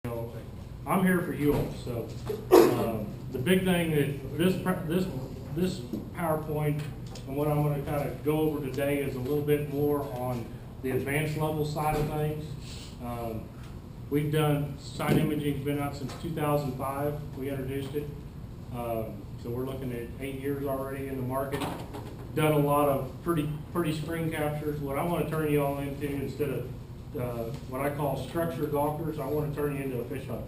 know, I'm here for you all. So the big thing that this PowerPoint and what I'm going to kind of go over today is a little bit more on the advanced level side of things. We've done side imaging, been out since 2005. We introduced it. So we're looking at 8 years already in the market. Done a lot of pretty screen captures. What I want to turn you all into, instead of what I call structured gawkers, I want to turn you into a fish hunter.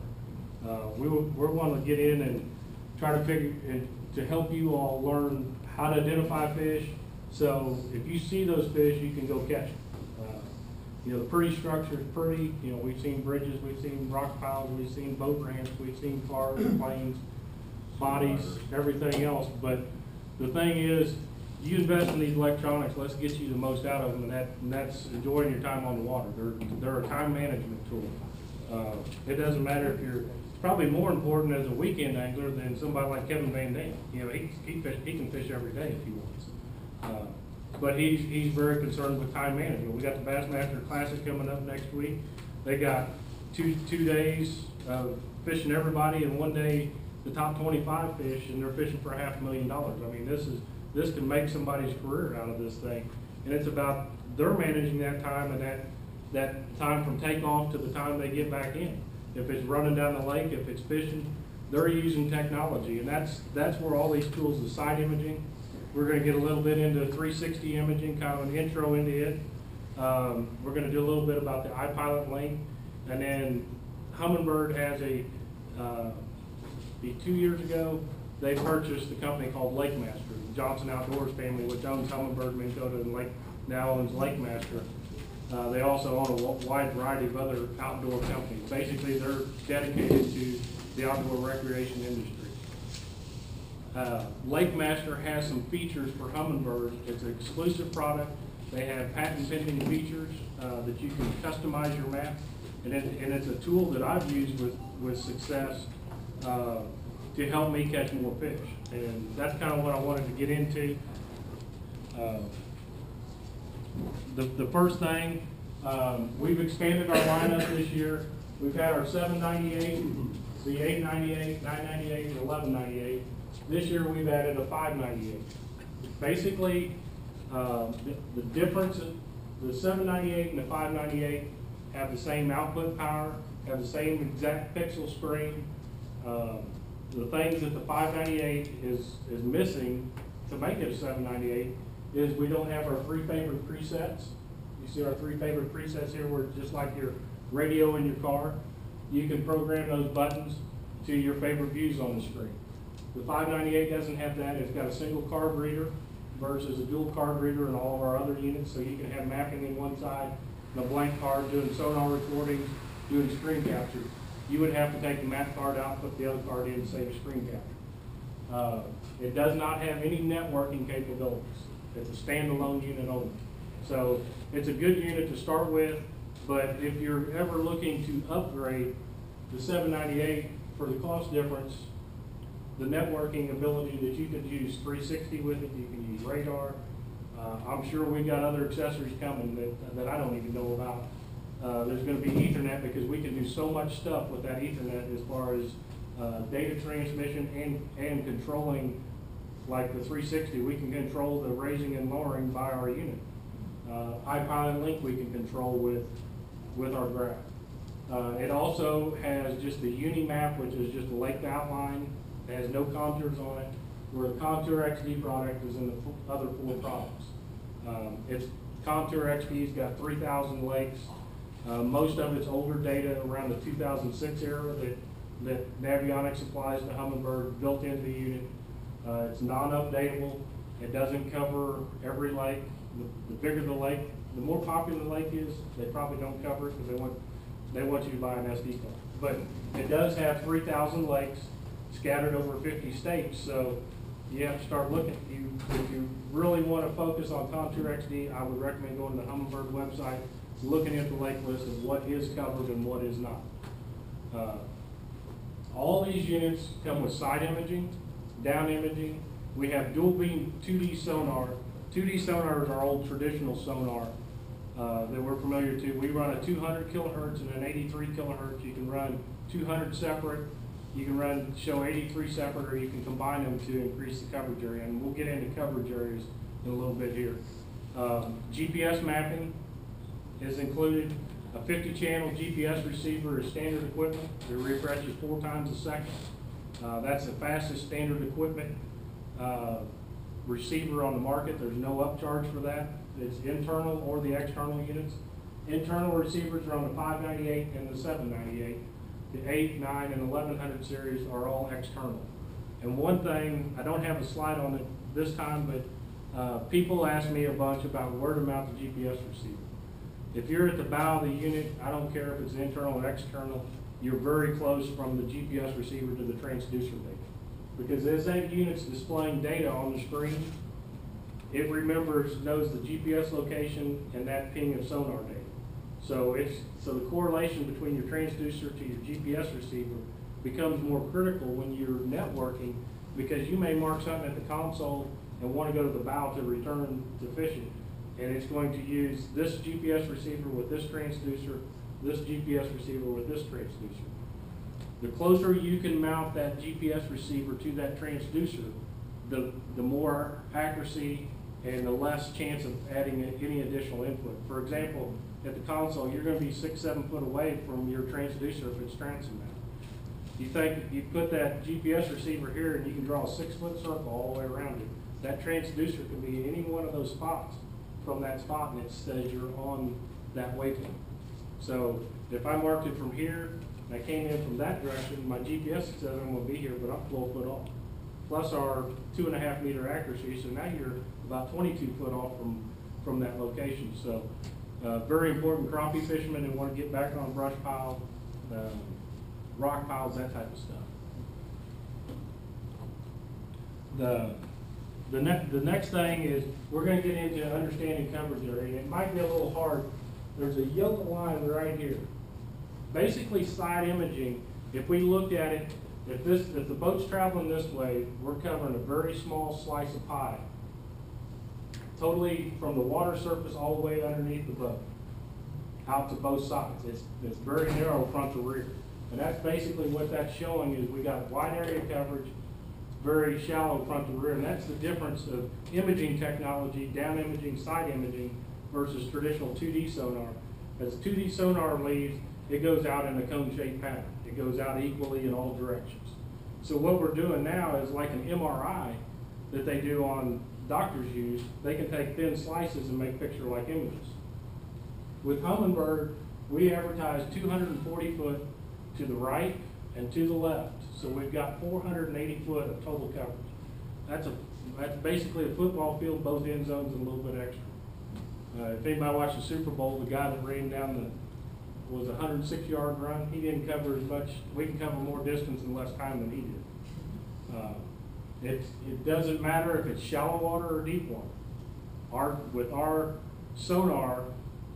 We're wanting to get in and try to figure and to help you all learn how to identify fish. So if you see those fish, you can go catch them. You know, the pretty structure is pretty. You know, we've seen bridges, we've seen rock piles, we've seen boat ramps, we've seen cars, planes, bodies, everything else. But the thing is, you invest in these electronics, let's get you the most out of them, and that's enjoying your time on the water. They're a time management tool. It doesn't matter if you're, it's probably more important as a weekend angler than somebody like Kevin Van Dam. You know, he can fish every day if he wants. But he's very concerned with time management. We got the Bassmaster Classic coming up next week. They got two days of fishing everybody, and one day the top 25 fish, and they're fishing for $500,000. I mean, this can make somebody's career out of this thing, and it's about they're managing that time and that time from takeoff to the time they get back in. If it's running down the lake, if it's fishing, they're using technology, and that's where all these tools, the side imaging. We're going to get a little bit into 360 imaging, kind of an intro into it. We're going to do a little bit about the iPilot link, and then Humminbird has 2 years ago, they purchased a company called Lake Master, the Johnson Outdoors family, which owns Humminbird, Minn Kota, and now owns Lake Master. They also own a wide variety of other outdoor companies. Basically, they're dedicated to the outdoor recreation industry. Lake Master has some features for Humminbird. It's an exclusive product. They have patent pending features that you can customize your map, and it's a tool that I've used with success to help me catch more fish. And that's kind of what I wanted to get into. The first thing, we've expanded our lineup this year. We've had our 798, the 898, 998, and 1198. This year we've added a 598. Basically, the difference, the 798 and the 598 have the same output power, have the same exact pixel screen. The things that the 598 is missing to make it a 798 is we don't have our 3 favorite presets. You see our 3 favorite presets here, where just like your radio in your car, you can program those buttons to your favorite views on the screen. The 598 doesn't have that. It's got a single card reader versus a dual card reader in all of our other units, so you can have mapping in one side and a blank card doing sonar recordings, doing screen capture. You would have to take the map card out, put the other card in, and save a screen capture. It does not have any networking capabilities. It's a standalone unit only. So it's a good unit to start with, but if you're ever looking to upgrade the 798 for the cost difference, the networking ability that you can use 360 with it, you can use radar. I'm sure we got other accessories coming that I don't even know about. There's going to be Ethernet, because we can do so much stuff with that Ethernet as far as data transmission and controlling, like the 360, we can control the raising and lowering by our unit. iPilot link we can control with our graph. It also has just the Unimap, which is just a lake outline. It has no contours on it, where the Contour XD product is in the other 4 products. It's Contour XD's got 3,000 lakes. Most of it's older data around the 2006 era that Navionics supplies to Humminbird, built into the unit. It's non-updatable. It doesn't cover every lake. The bigger the lake, the more popular the lake is, they probably don't cover it because they want you to buy an SD card. But it does have 3,000 lakes scattered over 50 states, so you have to start looking. If you really want to focus on Contour XD, I would recommend going to the Humminbird website, looking at the lake list of what is covered and what is not. All these units come with side imaging, down imaging. We have dual beam 2D sonar. 2D sonar is our old traditional sonar that we're familiar to. We run a 200 kilohertz and an 83 kilohertz. You can run 200 separate, you can show 83 separate, or you can combine them to increase the coverage area. And we'll get into coverage areas in a little bit here. GPS mapping is included. A 50-channel GPS receiver is standard equipment. It refreshes 4 times a second. That's the fastest standard equipment receiver on the market. There's no upcharge for that. It's internal or the external units. Internal receivers are on the 598 and the 798. The 8, 9, and 1100 series are all external. And one thing, I don't have a slide on it this time, but people ask me a bunch about where to mount the GPS receiver. If you're at the bow of the unit, I don't care if it's internal or external, you're very close from the GPS receiver to the transducer data. Because as that unit's displaying data on the screen, it knows the GPS location and that ping of sonar data. So the correlation between your transducer to your GPS receiver becomes more critical when you're networking, because you may mark something at the console and want to go to the bow to return to fishing. And it's going to use this GPS receiver with this transducer, this GPS receiver with this transducer. The closer you can mount that GPS receiver to that transducer, the more accuracy and the less chance of adding any additional input. For example, at the console, you're going to be 6, 7 foot away from your transducer if it's transom mounted. You think you put that GPS receiver here and you can draw a 6-foot circle all the way around it. That transducer can be in any one of those spots from that spot, and it says you're on that wavelength. So if I marked it from here and I came in from that direction, my GPS says I'm going to be here, but I'm 12 foot off. Plus our 2.5 meter accuracy, so now you're about 22 foot off from that location. So very important crappie fishermen who want to get back on brush pile, rock piles, that type of stuff. The next thing is we're going to get into understanding coverage area, and it might be a little hard. There's a yellow line right here. Basically, side imaging, if we looked at it, if the boat's traveling this way, we're covering a very small slice of pie, totally from the water surface all the way underneath the boat, out to both sides. It's very narrow front to rear. And that's basically what that's showing, is we got wide area coverage, very shallow front to rear, and that's the difference of imaging technology, down imaging, side imaging, versus traditional 2D sonar. As 2D sonar leaves, it goes out in a cone-shaped pattern. It goes out equally in all directions. So what we're doing now is like an MRI that they do on doctors use. They can take thin slices and make picture-like images. With Humminbird, we advertise 240 foot to the right and to the left. So we've got 480 foot of total coverage. That's basically a football field, both end zones, and a little bit extra. If anybody watched the Super Bowl, the guy that ran down was a 106-yard run. He didn't cover as much. We can cover more distance in less time than he did. It doesn't matter if it's shallow water or deep water. With our sonar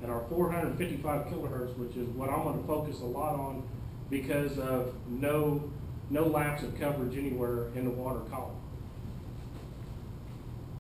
at our 455 kilohertz, which is what I'm going to focus a lot on, because of no lapse of coverage anywhere in the water column.